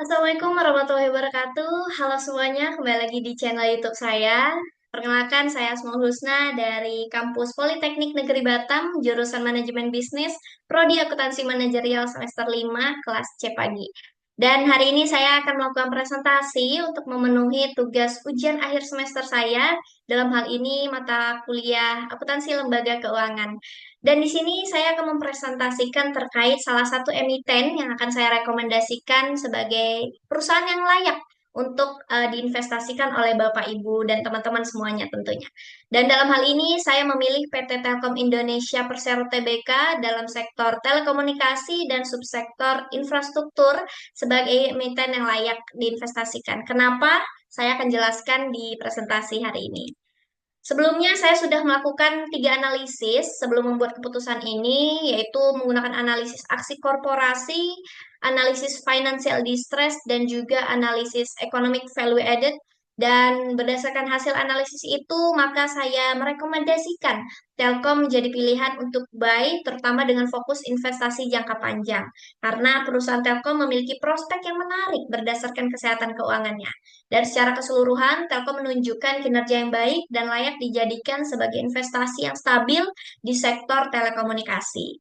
Assalamualaikum warahmatullahi wabarakatuh. Halo semuanya, kembali lagi di channel YouTube saya. Perkenalkan, saya Asmaul Husna dari Kampus Politeknik Negeri Batam, jurusan Manajemen Bisnis, Prodi Akuntansi Manajerial semester 5, kelas C pagi. Dan hari ini saya akan melakukan presentasi untuk memenuhi tugas ujian akhir semester saya, dalam hal ini mata kuliah Akuntansi Lembaga Keuangan. Dan di sini saya akan mempresentasikan terkait salah satu emiten yang akan saya rekomendasikan sebagai perusahaan yang layak untuk diinvestasikan oleh Bapak, Ibu, dan teman-teman semuanya tentunya. Dan dalam hal ini saya memilih PT Telkom Indonesia Persero Tbk dalam sektor telekomunikasi dan subsektor infrastruktur sebagai emiten yang layak diinvestasikan. Kenapa? Saya akan jelaskan di presentasi hari ini. Sebelumnya saya sudah melakukan 3 analisis sebelum membuat keputusan ini, yaitu menggunakan analisis aksi korporasi, analisis financial distress, dan juga analisis economic value added. Dan berdasarkan hasil analisis itu, maka saya merekomendasikan Telkom menjadi pilihan untuk buy, terutama dengan fokus investasi jangka panjang. Karena perusahaan Telkom memiliki prospek yang menarik berdasarkan kesehatan keuangannya. Dan secara keseluruhan, Telkom menunjukkan kinerja yang baik dan layak dijadikan sebagai investasi yang stabil di sektor telekomunikasi.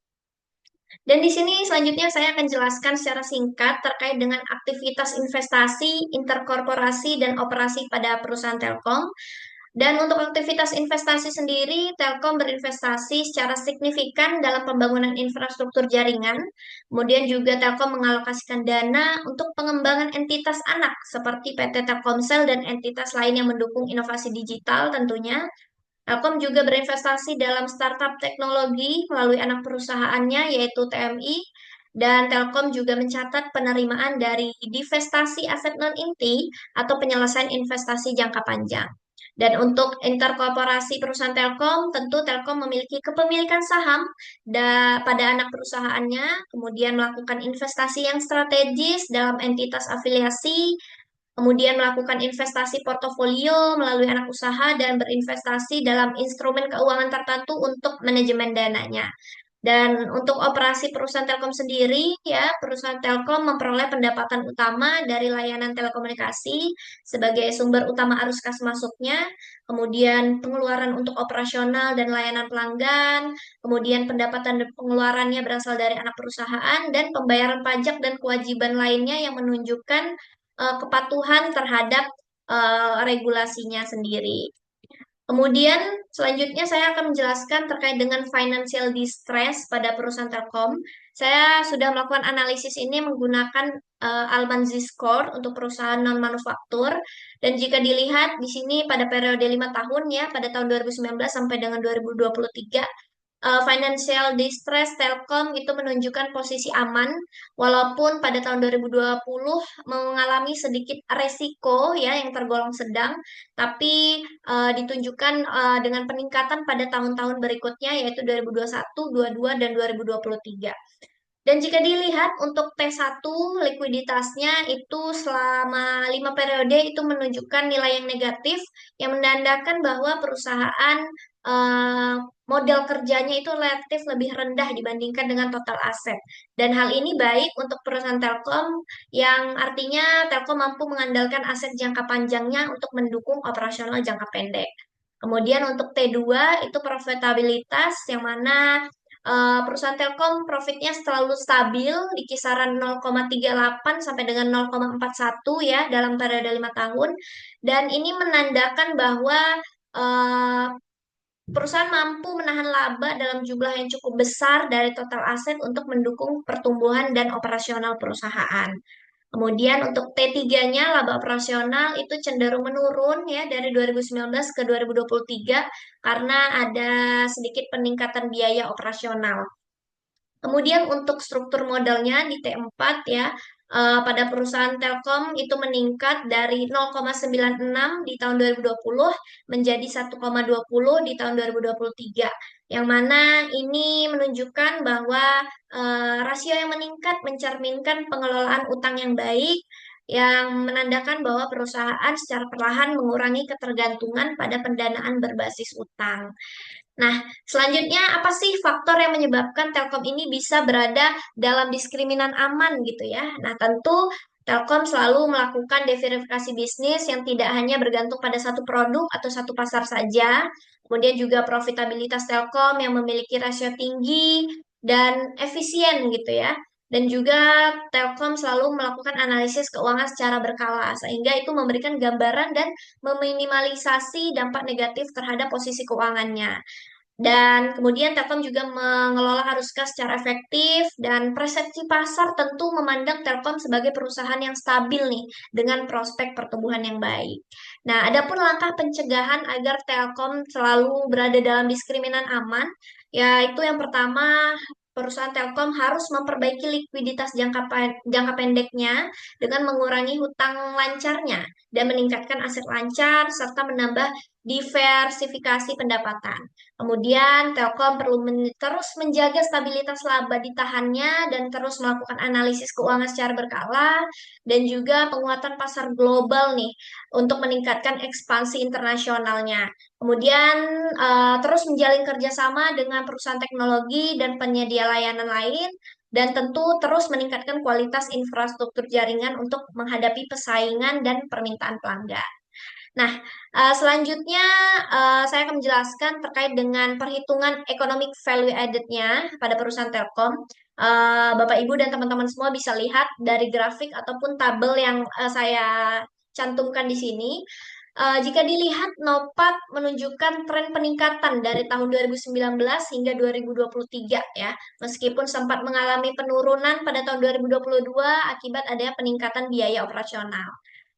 Dan di sini selanjutnya saya akan jelaskan secara singkat terkait dengan aktivitas investasi, interkorporasi, dan operasi pada perusahaan Telkom. Dan untuk aktivitas investasi sendiri, Telkom berinvestasi secara signifikan dalam pembangunan infrastruktur jaringan. Kemudian juga Telkom mengalokasikan dana untuk pengembangan entitas anak seperti PT Telkomsel dan entitas lain yang mendukung inovasi digital tentunya. Telkom juga berinvestasi dalam startup teknologi melalui anak perusahaannya yaitu TMI, dan Telkom juga mencatat penerimaan dari divestasi aset non-inti atau penyelesaian investasi jangka panjang. Dan untuk interkorporasi perusahaan Telkom, tentu Telkom memiliki kepemilikan saham pada anak perusahaannya, kemudian melakukan investasi yang strategis dalam entitas afiliasi, kemudian melakukan investasi portofolio melalui anak usaha dan berinvestasi dalam instrumen keuangan tertentu untuk manajemen dananya. Dan untuk operasi perusahaan Telkom sendiri, ya, perusahaan Telkom memperoleh pendapatan utama dari layanan telekomunikasi sebagai sumber utama arus kas masuknya, kemudian pengeluaran untuk operasional dan layanan pelanggan, kemudian pendapatan dan pengeluarannya berasal dari anak perusahaan, dan pembayaran pajak dan kewajiban lainnya yang menunjukkan kepatuhan terhadap regulasinya sendiri. Kemudian selanjutnya saya akan menjelaskan terkait dengan financial distress pada perusahaan Telkom. Saya sudah melakukan analisis ini menggunakan Albanzi Score untuk perusahaan non-manufaktur. Dan jika dilihat di sini pada periode 5 tahun ya, pada tahun 2019 sampai dengan 2023, financial distress Telkom itu menunjukkan posisi aman, walaupun pada tahun 2020 mengalami sedikit resiko ya yang tergolong sedang, tapi ditunjukkan dengan peningkatan pada tahun-tahun berikutnya yaitu 2021, 22, dan 2023. Dan jika dilihat untuk T1 likuiditasnya itu selama 5 periode itu menunjukkan nilai yang negatif yang menandakan bahwa perusahaan eh, modal kerjanya itu relatif lebih rendah dibandingkan dengan total aset. Dan hal ini baik untuk perusahaan Telkom yang artinya Telkom mampu mengandalkan aset jangka panjangnya untuk mendukung operasional jangka pendek. Kemudian untuk T2 itu profitabilitas yang mana perusahaan Telkom profitnya selalu stabil di kisaran 0,38 sampai dengan 0,41 ya dalam periode 5 tahun. Dan ini menandakan bahwa eh, perusahaan mampu menahan laba dalam jumlah yang cukup besar dari total aset untuk mendukung pertumbuhan dan operasional perusahaan. Kemudian untuk T3-nya laba operasional itu cenderung menurun ya dari 2019 ke 2023 karena ada sedikit peningkatan biaya operasional. Kemudian untuk struktur modalnya di T4 ya, pada perusahaan Telkom itu meningkat dari 0,96 di tahun 2020 menjadi 1,20 di tahun 2023. Yang mana ini menunjukkan bahwa rasio yang meningkat mencerminkan pengelolaan utang yang baik, yang menandakan bahwa perusahaan secara perlahan mengurangi ketergantungan pada pendanaan berbasis utang. Nah, selanjutnya apa sih faktor yang menyebabkan Telkom ini bisa berada dalam diskriminan aman gitu ya? Nah, tentu Telkom selalu melakukan diverifikasi bisnis yang tidak hanya bergantung pada satu produk atau satu pasar saja, kemudian juga profitabilitas Telkom yang memiliki rasio tinggi dan efisien gitu ya. Dan juga Telkom selalu melakukan analisis keuangan secara berkala, sehingga itu memberikan gambaran dan meminimalisasi dampak negatif terhadap posisi keuangannya. Dan kemudian Telkom juga mengelola arus kas secara efektif dan persepsi pasar tentu memandang Telkom sebagai perusahaan yang stabil nih dengan prospek pertumbuhan yang baik. Nah, adapun langkah pencegahan agar Telkom selalu berada dalam diskriminan aman, yaitu yang pertama perusahaan Telkom harus memperbaiki likuiditas jangka pendeknya dengan mengurangi hutang lancarnya dan meningkatkan aset lancar serta menambah diversifikasi pendapatan. Kemudian Telkom perlu terus menjaga stabilitas laba ditahannya dan terus melakukan analisis keuangan secara berkala dan juga penguatan pasar global nih untuk meningkatkan ekspansi internasionalnya. Kemudian terus menjalin kerjasama dengan perusahaan teknologi dan penyedia layanan lain dan tentu terus meningkatkan kualitas infrastruktur jaringan untuk menghadapi persaingan dan permintaan pelanggan. Nah, selanjutnya saya akan menjelaskan terkait dengan perhitungan economic value added-nya pada perusahaan Telkom. Bapak, Ibu, dan teman-teman semua bisa lihat dari grafik ataupun tabel yang saya cantumkan di sini. Jika dilihat, Nopat menunjukkan tren peningkatan dari tahun 2019 hingga 2023 ya, meskipun sempat mengalami penurunan pada tahun 2022 akibat adanya peningkatan biaya operasional.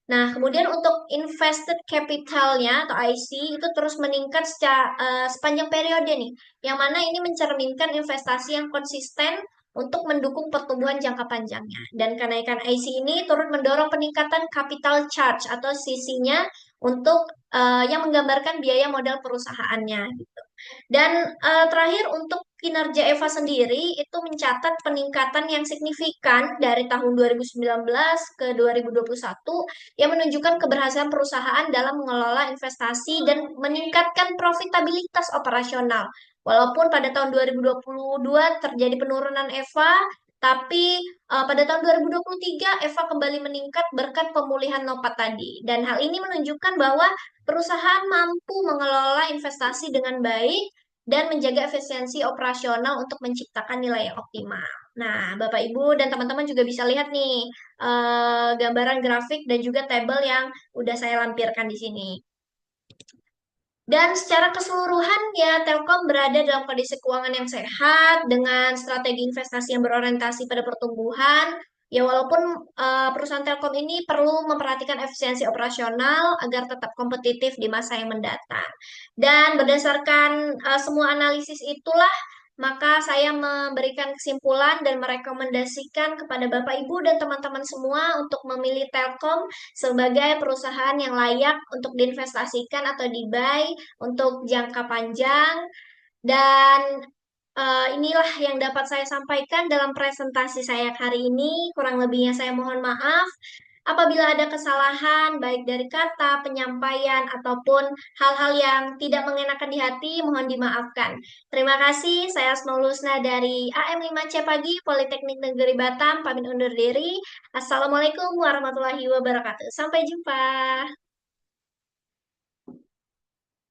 Nah, kemudian untuk invested capitalnya atau IC itu terus meningkat sepanjang periode nih, yang mana ini mencerminkan investasi yang konsisten untuk mendukung pertumbuhan jangka panjangnya. Dan kenaikan IC ini turut mendorong peningkatan capital charge atau CC-nya untuk yang menggambarkan biaya modal perusahaannya gitu. Dan terakhir untuk kinerja Eva sendiri itu mencatat peningkatan yang signifikan dari tahun 2019 ke 2021 yang menunjukkan keberhasilan perusahaan dalam mengelola investasi dan meningkatkan profitabilitas operasional. Walaupun pada tahun 2022 terjadi penurunan Eva, tapi pada tahun 2023 Eva kembali meningkat berkat pemulihan Nopat tadi. Dan hal ini menunjukkan bahwa perusahaan mampu mengelola investasi dengan baik dan menjaga efisiensi operasional untuk menciptakan nilai yang optimal. Nah, Bapak Ibu dan teman-teman juga bisa lihat nih gambaran grafik dan juga tabel yang udah saya lampirkan di sini. Dan secara keseluruhan ya Telkom berada dalam kondisi keuangan yang sehat dengan strategi investasi yang berorientasi pada pertumbuhan. Ya walaupun perusahaan Telkom ini perlu memperhatikan efisiensi operasional agar tetap kompetitif di masa yang mendatang. Dan berdasarkan semua analisis itulah maka saya memberikan kesimpulan dan merekomendasikan kepada Bapak Ibu dan teman-teman semua untuk memilih Telkom sebagai perusahaan yang layak untuk diinvestasikan atau di-buy untuk jangka panjang. Dan inilah yang dapat saya sampaikan dalam presentasi saya hari ini. Kurang lebihnya saya mohon maaf. Apabila ada kesalahan, baik dari kata, penyampaian, ataupun hal-hal yang tidak mengenakan di hati, mohon dimaafkan. Terima kasih, saya Asmaul Husna dari AM5C Pagi, Politeknik Negeri Batam, pamit undur diri. Assalamualaikum warahmatullahi wabarakatuh. Sampai jumpa.